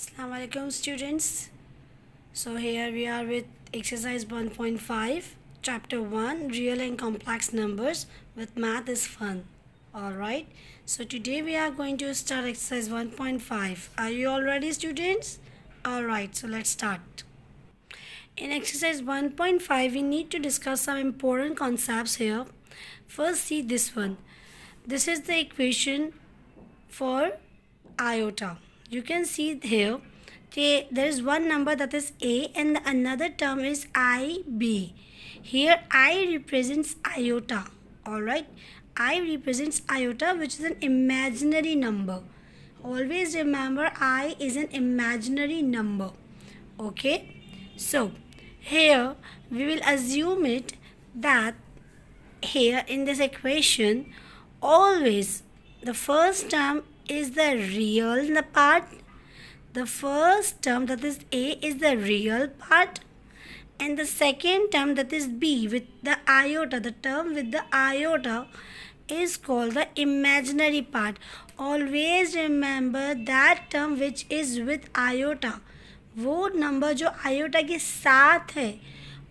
Assalamualaikum students. So here we are with exercise 1.5 chapter 1 real and complex numbers with math is fun. Alright. So today we are going to start exercise 1.5. Are you all ready students? Alright, so let's start. In exercise 1.5 we need to discuss some important concepts here. First see this one. This is the equation for iota. You can see here there is one number that is a and the another term is ib. Here I represents iota. Alright, I represents iota, which is an imaginary number. Always remember I is an imaginary number. Okay, so here we will assume it that here in this equation always the first term is the real part. The first term, that is a, is the real part, and the second term, that is b with the iota, the term with the iota is called the imaginary part. Always remember that term which is with iota, वो number जो iota के साथ है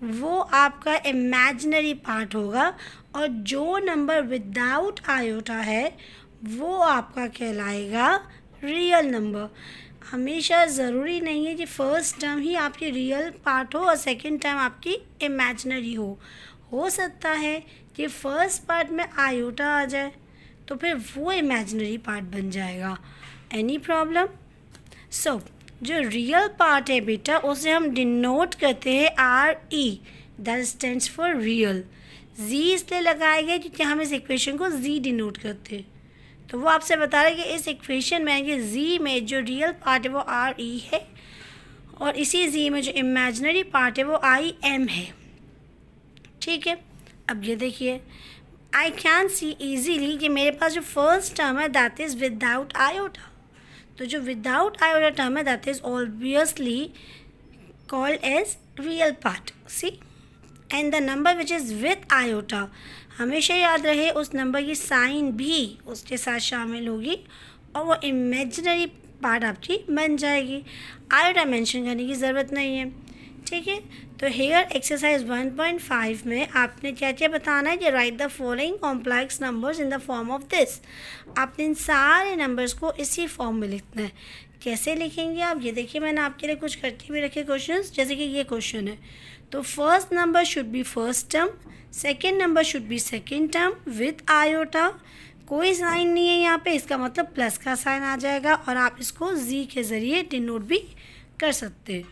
वो आपका imaginary part होगा, और जो नंबर विदाउट आयोटा है वो आपका कहलाएगा रियल नंबर. हमेशा ज़रूरी नहीं है कि फर्स्ट टर्म ही आपकी रियल पार्ट हो और सेकंड टर्म आपकी इमेजिनरी हो सकता है कि फर्स्ट पार्ट में आयोटा आ जाए तो फिर वो इमेजिनरी पार्ट बन जाएगा. Any problem? सो जो रियल पार्ट है बेटा उसे हम डिनोट करते हैं R E, that stands for real. जी इसलिए लगाए गए क्योंकि हम इस इक्वेशन को जी डिनोट करते हैं. तो वो आपसे बता रहे हैं कि इस इक्वेशन में कि जी में जो रियल पार्ट है वो आर ई है और इसी जी में जो इमेजिनरी पार्ट है वो आई एम है. ठीक है, अब ये देखिए आई कैन सी इजीली कि मेरे पास जो फर्स्ट टर्म है दैट इज़ विदाउट आयोटा. तो जो विदाउट आयोटा टर्म है that is obviously called as real part. See, and the number which is with iota, हमेशा याद रहे उस नंबर की साइन भी उसके साथ शामिल होगी और वो इमेजिनरी पार्ट आपकी बन जाएगी. आयोटा मेंशन करने की ज़रूरत नहीं है. ठीक है, तो हेयर एक्सरसाइज 1.5 में आपने क्या क्या बताना है कि right the following complex numbers in the form of this. आपने इन सारे नंबर्स को इसी फॉर्म में लिखना है. कैसे लिखेंगे आप, ये देखिए मैंने आपके लिए कुछ करके भी रखे क्वेश्चंस. जैसे कि ये क्वेश्चन है तो first number should be first term, second number should be second term with iota. कोई साइन नहीं है यहाँ पे, इसका मतलब प्लस का साइन आ जाएगा और आप इसको जी के ज़रिए डिनोट भी कर सकते हैं.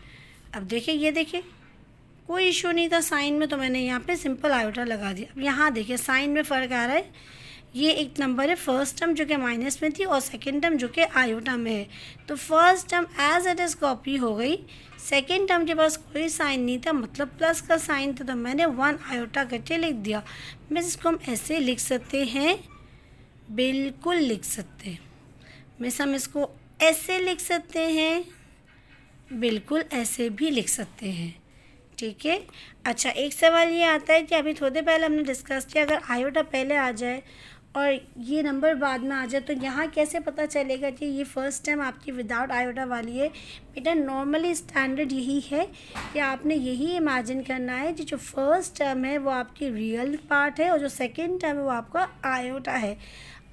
अब देखिए, ये देखिए कोई इशू नहीं था साइन में, तो मैंने यहाँ पे सिंपल आयोटा लगा दिया. अब यहाँ देखिए साइन में फ़र्क आ रहा है. ये एक नंबर है फर्स्ट टर्म जो कि माइनस में थी और सेकेंड टर्म जो कि आयोटा में है. तो first term as it is copy हो गई. सेकेंड टर्म के पास कोई साइन नहीं था, मतलब प्लस का साइन था, तो मैंने 1 आयोटा करके लिख दिया. मिस इसको हम ऐसे लिख सकते हैं, बिल्कुल लिख सकते हैं. मिस हम इसको ऐसे लिख सकते हैं, बिल्कुल ऐसे भी लिख सकते हैं. ठीक है. अच्छा, एक सवाल ये आता है कि अभी थोड़ी देर पहले हमने डिस्कस किया अगर आयोटा पहले आ जाए और ये नंबर बाद में आ जाए तो यहाँ कैसे पता चलेगा कि ये फर्स्ट टाइम आपकी विदाउट आयोटा वाली है. बेटा नॉर्मली स्टैंडर्ड यही है कि आपने यही इमेजिन करना है कि जो फर्स्ट टर्म है वो आपकी रियल पार्ट है और जो सेकेंड टर्म है वो आपका आयोटा है.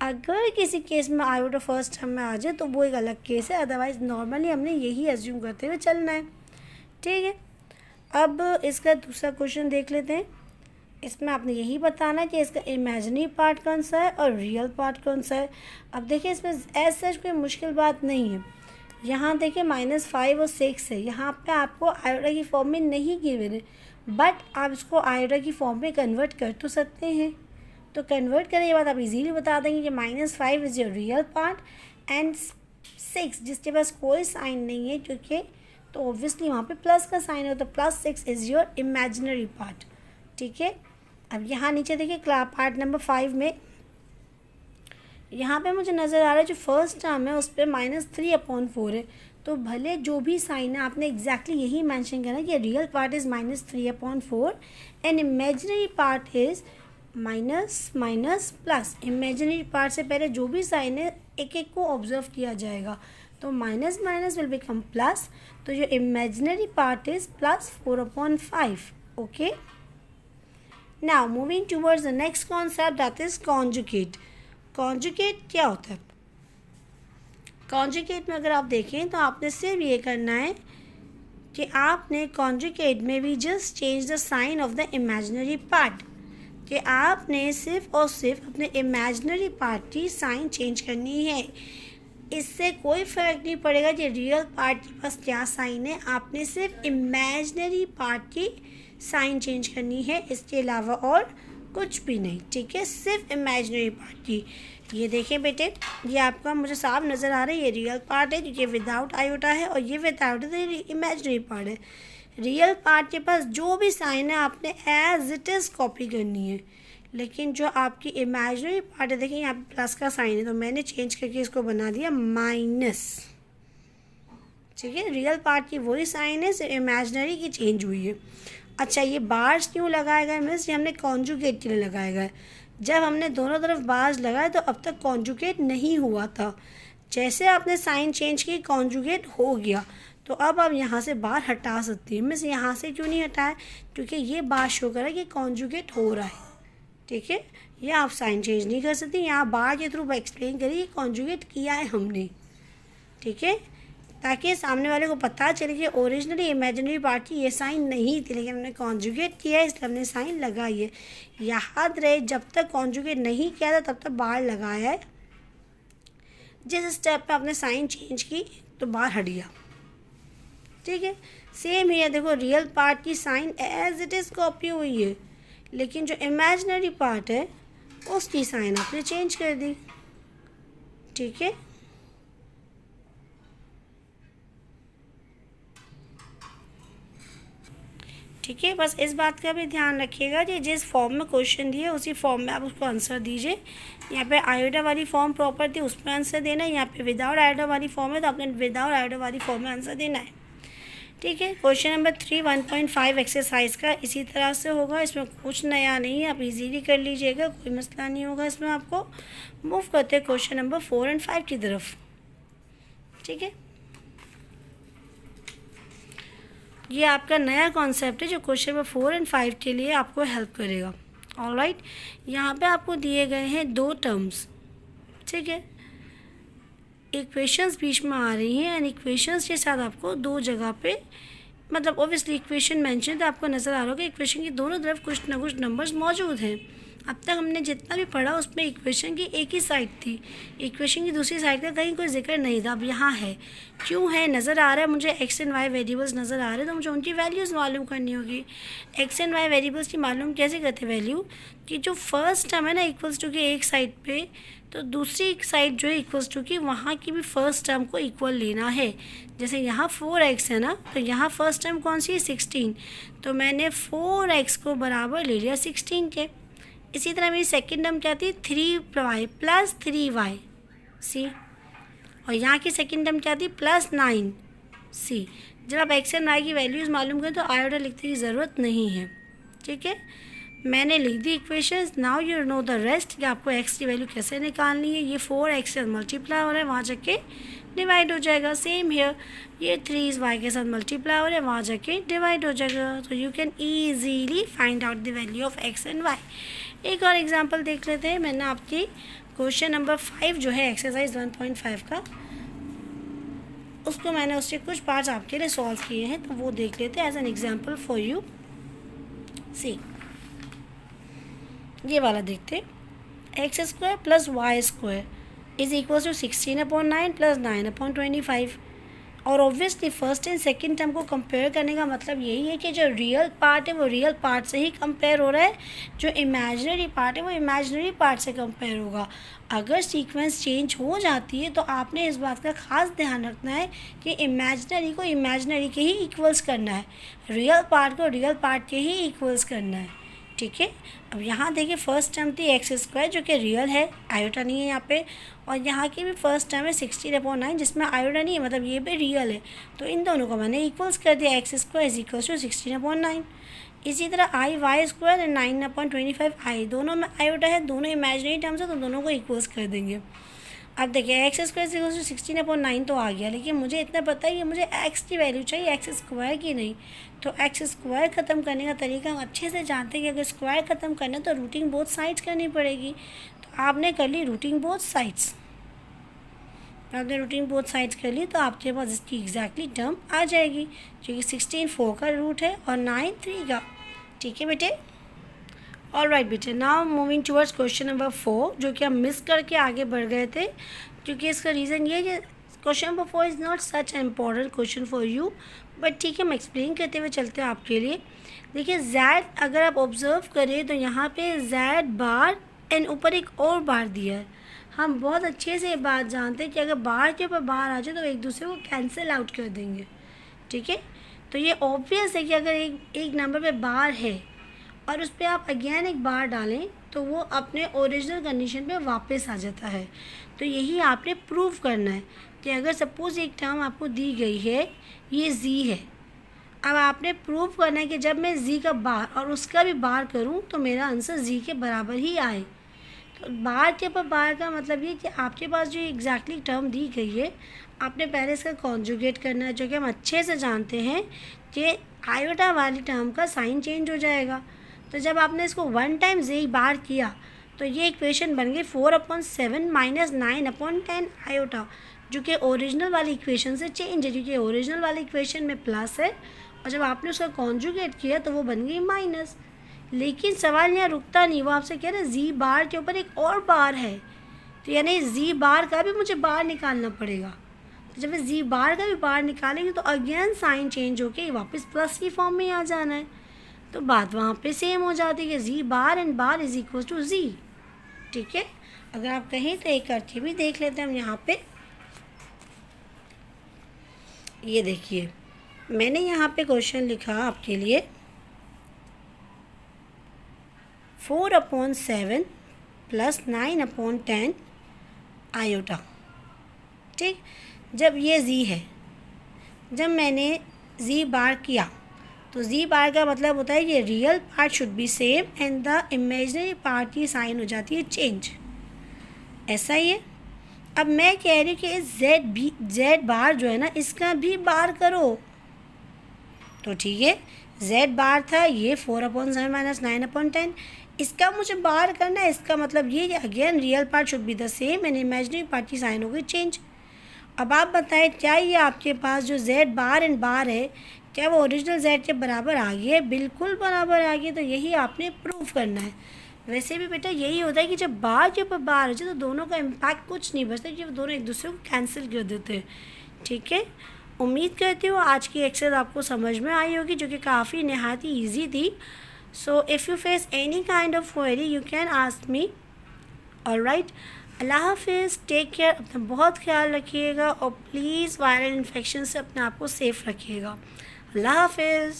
अगर किसी केस में आयोटा फर्स्ट टर्म में आ जाए तो वो एक अलग केस है, अदरवाइज़ नॉर्मली हमने यही एज्यूम करते हुए चलना है. ठीक है, अब इसका दूसरा क्वेश्चन देख लेते हैं. इसमें आपने यही बताना है कि इसका इमेजिनरी पार्ट कौन सा है और रियल पार्ट कौन सा है. अब देखिए इसमें एज सच कोई मुश्किल बात नहीं है. यहाँ देखिए -5 और 6 है, यहाँ पे आपको आयोटा की फॉर्म में नहीं गिवन है, बट आप इसको आयोटा की फॉर्म में कन्वर्ट कर तो सकते हैं. तो कन्वर्ट करने के बाद आप इजीली बता देंगे कि -5 is your real part and 6 जिसके पास कोई साइन नहीं है क्योंकि तो ऑब्वियसली वहाँ पे प्लस का साइन है, तो +6 इज़ योर इमेजिनरी पार्ट. ठीक है. अब यहाँ नीचे देखिए पार्ट नंबर 5 में यहाँ पे मुझे नज़र आ रहा है जो फर्स्ट टर्म है उस पर -3/4 है. तो भले जो भी साइन है आपने एग्जैक्टली यही मेंशन करना है कि real part is -3/4 and imaginary part is minus minus plus. Imaginary part से पहले जो भी साइन है एक एक को ऑब्जर्व किया जाएगा. तो minus minus will become plus, तो जो imaginary part is plus 4/5. Okay, now moving towards the next concept, that is conjugate. Conjugate क्या होता है? कॉन्जुगेट में अगर आप देखें तो आपने सिर्फ ये करना है कि आपने कॉन्जुगेट में भी just change the sign of the imaginary part, कि आपने सिर्फ और सिर्फ अपने इमेजिनरी पार्ट की साइन चेंज करनी है. इससे कोई फ़र्क नहीं पड़ेगा कि रियल पार्ट के पास क्या साइन है, आपने सिर्फ इमेजिनरी पार्ट की साइन चेंज करनी है, इसके अलावा और कुछ भी नहीं. ठीक है, सिर्फ इमेजिनरी पार्ट की. ये देखें बेटे, ये आपका मुझे साफ नज़र आ रहा है, ये रियल पार्ट है क्योंकि विदाउट आयोटा है, और ये विदाउट इमेजिनरी पार्ट है. रियल पार्ट के पास जो भी साइन है आपने एज इट इज़ कॉपी करनी है, लेकिन जो आपकी इमेजिनरी पार्ट है, देखिए यहाँ पे प्लस का साइन है, तो मैंने चेंज करके इसको बना दिया माइनस. ठीक है, रियल पार्ट की वही साइन है, सिर्फ इमेजिनरी की चेंज हुई है. अच्छा, ये बार्स क्यों लगाया गया मिस? ये हमने कॉन्जुगेट के लिए लगाया गया है. जब हमने दोनों तरफ बार्स लगाए तो अब तक कॉन्जुगेट नहीं हुआ था. जैसे आपने साइन चेंज की कॉन्जुगेट हो गया, तो अब आप यहाँ से बार हटा सकती हैं. मिस यहाँ से क्यों नहीं हटाया? क्योंकि ये बात शो कर रहा है कि कॉन्जुगेट हो रहा है. ठीक है, ये आप साइन चेंज नहीं कर सकती, यहाँ बार के थ्रू एक्सप्लेन करिए कॉन्जुगेट किया है हमने. ठीक है, ताकि सामने वाले को पता चले कि ओरिजिनली इमेजिनरी पार्ट की ये साइन नहीं थी, लेकिन हमने कॉन्जुगेट किया है इसलिए हमने साइन लगाई है. याद रहे, जब तक कॉन्जुगेट नहीं किया था तब तक बार लगाया है. जिस स्टेप पे आपने साइन चेंज की तो बार हट गया. ठीक है, सेम ही है. देखो, रियल पार्ट की sign as it is copy हुई है, लेकिन जो इमेजिनरी पार्ट है उसकी साइन आपने चेंज कर दी. ठीक है, ठीक है, बस इस बात का भी ध्यान रखिएगा कि जिस फॉर्म में क्वेश्चन दिए उसी फॉर्म में आप उसको आंसर दीजिए. यहाँ पे आयोटा वाली फॉर्म प्रॉपर थी, उसमें आंसर देना है. यहाँ पे विदाउट आयोटा वाली फॉर्म है तो आपने विदाउट आयोटा वाली फॉर्म में आंसर देना है. ठीक है, क्वेश्चन नंबर 3 1.5 एक्सरसाइज का इसी तरह से होगा. इसमें कुछ नया नहीं है, आप इजीली कर लीजिएगा, कोई मसला नहीं होगा इसमें आपको. मूव करते हैं क्वेश्चन नंबर 4 और 5 की तरफ. ठीक है, ये आपका नया कॉन्सेप्ट है जो क्वेश्चन नंबर 4 और 5 के लिए आपको हेल्प करेगा. ऑलराइट, यहाँ पे आपको दिए गए हैं दो टर्म्स. ठीक है, इक्वेशंस बीच में आ रही हैं एंड इक्वेशंस के साथ आपको दो जगह पे, मतलब ऑब्वियसली इक्वेशन मेंशन, तो आपको नज़र आ रहा होगा इक्वेशन की दोनों तरफ कुछ ना कुछ नंबर्स मौजूद हैं. अब तक हमने जितना भी पढ़ा उसमें इक्वेशन की एक ही साइड थी, इक्वेशन की दूसरी साइड का कहीं कोई जिक्र नहीं था. अब यहाँ है, क्यों है? नज़र आ रहा है मुझे एक्स एंड वाई वेरिएबल्स नज़र आ रहे हैं, तो मुझे उनकी वैल्यूज़ मालूम करनी होगी. एक्स एंड वाई वेरिएबल्स की मालूम कैसे करते वैल्यू? कि जो फर्स्ट टर्म है ना इक्वल्स टू की एक साइड पे, तो दूसरी साइड जो है इक्वल्स टू की वहाँ की भी फर्स्ट टर्म को इक्वल लेना है. जैसे यहाँ 4x है ना, तो यहाँ फर्स्ट टर्म कौन सी है? 16, तो मैंने 4x को बराबर ले लिया 16 के. इसी तरह मेरी सेकेंड टर्म क्या थी? 3y प्लस 3y सी, और यहाँ की सेकेंड टर्म क्या थी? Plus 9c. जब आप एक्स एंड वाई की वैल्यूज़ मालूम करें तो आयोटा लिखने की ज़रूरत नहीं है. ठीक है, मैंने लिख दी equations. Now you know the rest कि आपको एक्स की वैल्यू कैसे निकालनी है. ये 4x से मल्टीप्लाई हो रहा है, वहाँ जाके डिवाइड हो जाएगा. सेम हेयर, ये 3y के साथ मल्टीप्लाई हो रहा है, वहाँ जाके डिवाइड हो जाएगा. तो you can easily find out the value of x and y. एक और एग्जांपल देख लेते हैं. मैंने आपकी क्वेश्चन नंबर 5 जो है एक्सरसाइज 1.5 का, उसको मैंने उसके कुछ पार्ट्स आपके लिए सॉल्व किए हैं, तो वो देख लेते हैं as an example for you. See, ये वाला देखते. X square plus Y square is equal to 16/9 प्लस 9/25. और obviously first and second term को कंपेयर करने का मतलब यही है कि जो रियल पार्ट है वो रियल पार्ट से ही कंपेयर हो रहा है, जो इमेजिनरी पार्ट है वो इमेजिनरी पार्ट से कंपेयर होगा. अगर सीक्वेंस चेंज हो जाती है तो आपने इस बात का ख़ास ध्यान रखना है कि इमेजिनरी को इमेजिनरी के ही इक्वल्स करना है, रियल पार्ट को रियल पार्ट के ही इक्वल्स करना है. ठीक है, अब यहाँ देखिए फर्स्ट टर्म थी एक्स स्क्वायर जो कि रियल है, आयोटा नहीं है यहाँ पे, और यहाँ की भी फर्स्ट टर्म है 16/9 जिसमें आयोटा नहीं है, मतलब ये भी रियल है. तो इन दोनों को मैंने इक्वल्स कर दिया, x square is equals to 16/9. इसी तरह i y square and 9/25 i, दोनों में आयोटा है, दोनों इमेजिनरी टर्म्स है, तो दोनों को इक्वल्स कर देंगे. अब देखिए एक्स स्क्वायर 16/9 तो आ गया, लेकिन मुझे इतना पता है कि मुझे एक्स की वैल्यू चाहिए, एक्स स्क्वायर की नहीं। तो एक्स स्क्वायर ख़त्म करने का तरीका हम अच्छे से जानते हैं कि अगर स्क्वायर ख़त्म करना है तो रूटिंग बोथ साइड्स करनी पड़ेगी। तो आपने कर ली रूटिंग बोथ साइड्स, आपने रूटिंग बोथ साइड्स कर ली तो आपके पास इसकी एग्जैक्टली टर्म आ जाएगी, क्योंकि 16 4 का रूट है और 9 3 का। ठीक है बेटे, ऑल राइट बेटे। Now moving towards question number 4, जो कि हम मिस करके आगे बढ़ गए थे, क्योंकि इसका रीज़न ये है कि question number 4 is not such an important question for you, but ठीक है, हम एक्सप्लेन करते हुए चलते हैं आपके लिए। देखिए Z अगर आप ऑब्जर्व करें तो यहाँ पे Z बार एंड ऊपर एक और बार दिया है। हम बहुत अच्छे से ये बात जानते हैं कि अगर बार के ऊपर बार आ जाए तो एक दूसरे को कैंसिल आउट कर देंगे। ठीक है, तो ये ऑब्वियस है कि अगर एक नंबर पे बार है और उस पर आप अगेन एक बार डालें तो वो अपने ओरिजिनल कंडीशन पे वापस आ जाता है। तो यही आपने प्रूव करना है कि अगर सपोज़ एक टर्म आपको दी गई है, ये z है, अब आपने प्रूव करना है कि जब मैं z का बार और उसका भी बार करूं तो मेरा आंसर z के बराबर ही आए। तो बार के ऊपर बार का मतलब ये कि आपके पास जो एग्जैक्टली टर्म दी गई है, आपने पहले इसका कॉन्जुगेट करना है, जो कि हम अच्छे से जानते हैं कि आयोटा वाली टर्म का साइन चेंज हो जाएगा। तो जब आपने इसको 1 टाइम z बार किया तो ये इक्वेशन बन गई 4/7 - 9/10 आयोटा, जो कि ओरिजिनल वाली इक्वेशन से चेंज है, क्योंकि ओरिजिनल वाली इक्वेशन में प्लस है और जब आपने उसका कॉन्जुगेट किया तो वो बन गई माइनस। लेकिन सवाल यहाँ रुकता नहीं, वो आपसे कह रहे हैं z बार के ऊपर एक और बार है, तो यानी z बार का भी मुझे बार निकालना पड़ेगा। तो जब मैं z बार का भी बार निकालेंगे तो अगेन साइन चेंज होके वापस प्लस की फॉर्म में आ जाना है। तो बात वहाँ पे सेम हो जाती है कि z bar and bar is equal to z। ठीक है, अगर आप कहें तो एक करके भी देख लेते हैं हम यहाँ पे। ये देखिए, मैंने यहाँ पे क्वेश्चन लिखा आपके लिए 4/7 + 9/10 आयोटा। ठीक, जब ये z है, जब मैंने z बार किया तो z बार का मतलब होता है ये real part should be same and the imaginary part की साइन हो जाती है चेंज, ऐसा ही है। अब मैं कह रही हूँ कि z बार जो है ना, इसका भी बार करो। तो ठीक है, z बार था ये 4/7 - 9/10, इसका मुझे बार करना है। इसका मतलब ये again real part should be the same and imaginary part की साइन हो गई चेंज। अब आप बताएं, क्या ये आपके पास जो z बार एंड बार है, क्या वो ओरिजिनल z के बराबर आ गई है? बिल्कुल बराबर आ गई। तो यही आपने प्रूव करना है। वैसे भी बेटा यही होता है कि जब बार के ऊपर बार हो जाए तो दोनों का इम्पैक्ट कुछ नहीं बचता, कि वो दोनों एक दूसरे को कैंसिल कर देते हैं। ठीक है, उम्मीद करती हूँ आज की एक्सरसाइज आपको समझ में आई होगी, जो कि काफ़ी नहायत ही ईजी थी। So if you face any kind of query you can ask me. Alright, अल्लाह हाफिज़, टेक केयर, अपना बहुत ख्याल रखिएगा और प्लीज़ वायरल इन्फेक्शन से अपने आप को सेफ़ रखिएगा। अल्लाह हाफिज़।